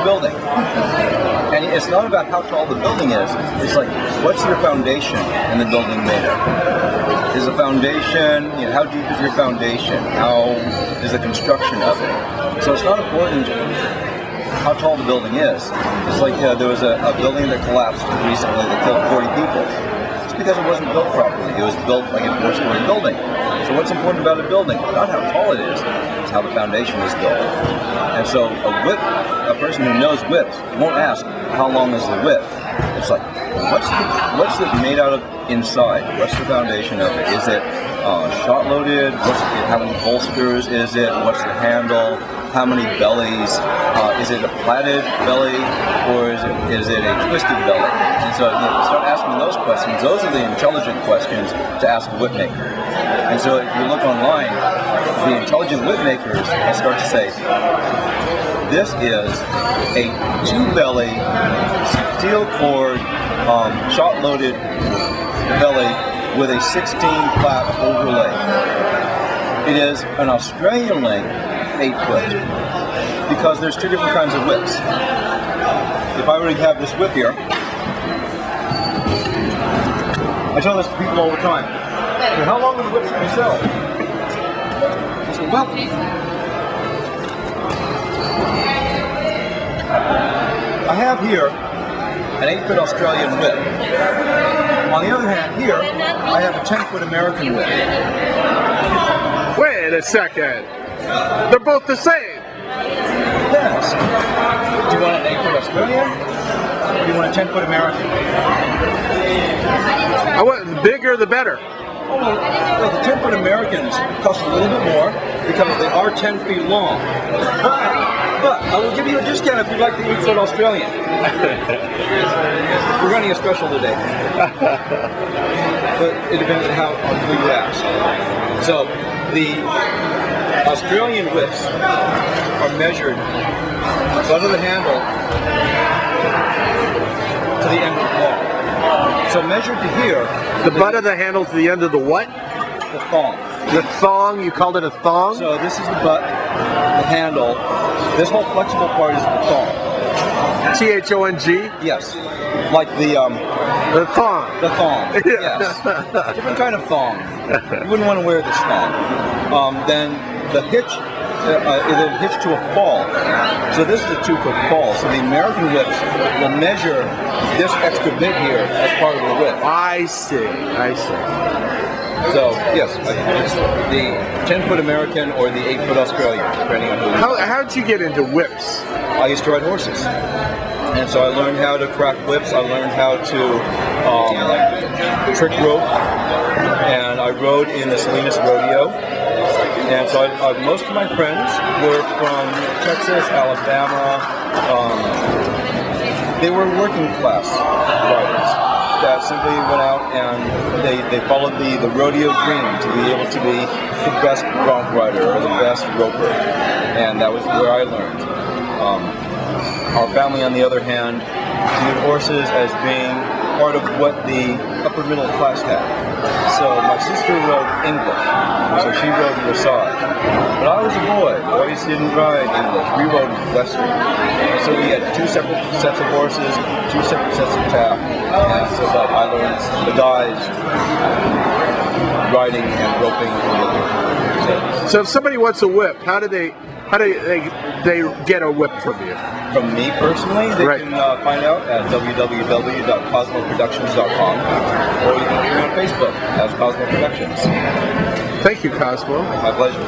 building. And it's not about how tall the building is. It's like, what's your foundation and the building made of? Is the foundation, how deep is your foundation? How is the construction of it? So it's not important how tall the building is. It's like there was a building that collapsed recently that killed 40 people. It's because it wasn't built properly. It was built like a 4-story building. So what's important about a building? Not how tall it is, it's how the foundation is built. And so a person who knows whips won't ask, how long is the whip? It's like, what's it made out of inside? What's the foundation of it? Is it shot loaded? How many bolsters is it? What's the handle? How many bellies? Is it a platted belly, or is it a twisted belly? And so start asking those questions. Those are the intelligent questions to ask a whip maker. And so if you look online, the intelligent whip makers will start to say, this is a 2-belly, steel cord, shot-loaded belly with a 16-flap overlay. It is an Australian length 8-foot, because there's 2 different kinds of whips. If I were to have this whip here, I tell this to people all the time. How long are the whips that you sell? I say, well, I have here an 8-foot Australian whip. On the other hand, here, I have a 10-foot American whip. Wait a second. They're both the same. Yes. Do you want an 8-foot Australian? Or do you want a 10-foot American? I want the bigger the better. Oh, well, the 10-foot Americans cost a little bit more because they are 10 feet long. But I will give you a discount if you like the 8-foot Australian. We're running a special today. But it depends on who you ask. So the Australian whips are measured under the handle to the end of the ball. So measured to here. The butt of the handle to the end of the what? The thong. The thong? You called it a thong? So this is the butt, the handle. This whole flexible part is the thong. T-H-O-N-G? Yes. Like the thong. The thong. Yes. Different kind of thong. You wouldn't want to wear this thong. Then the hitch is a hitch to a fall. So this is a 2-foot fall. So the American whips will measure this extra bit here as part of the whip. I see. I see. So yes, it's the 10-foot American or the 8-foot Australian, depending on who. How'd you get into whips? I used to ride horses. And so I learned how to crack whips. I learned how to trick rope, and I rode in the Salinas Rodeo. And so most of my friends were from Texas, Alabama. They were working class riders that simply went out and they followed the rodeo dream to be able to be the best bronc rider or the best roper. And that was where I learned. Our family, on the other hand, viewed horses as being part of what the upper middle class had. So my sister rode English, so she rode dressage. But I was a boy. Boys didn't ride English. We rode Western. And so we had 2 separate sets of horses, 2 separate sets of tack. And so that I learned the guys riding and roping and whipping. So if somebody wants a whip, how do they get a whip from you? From me personally, they can find out at www.cosmoproductions.com, or you can find me on Facebook as Cosmo Productions. Thank you, Cosmo. My pleasure.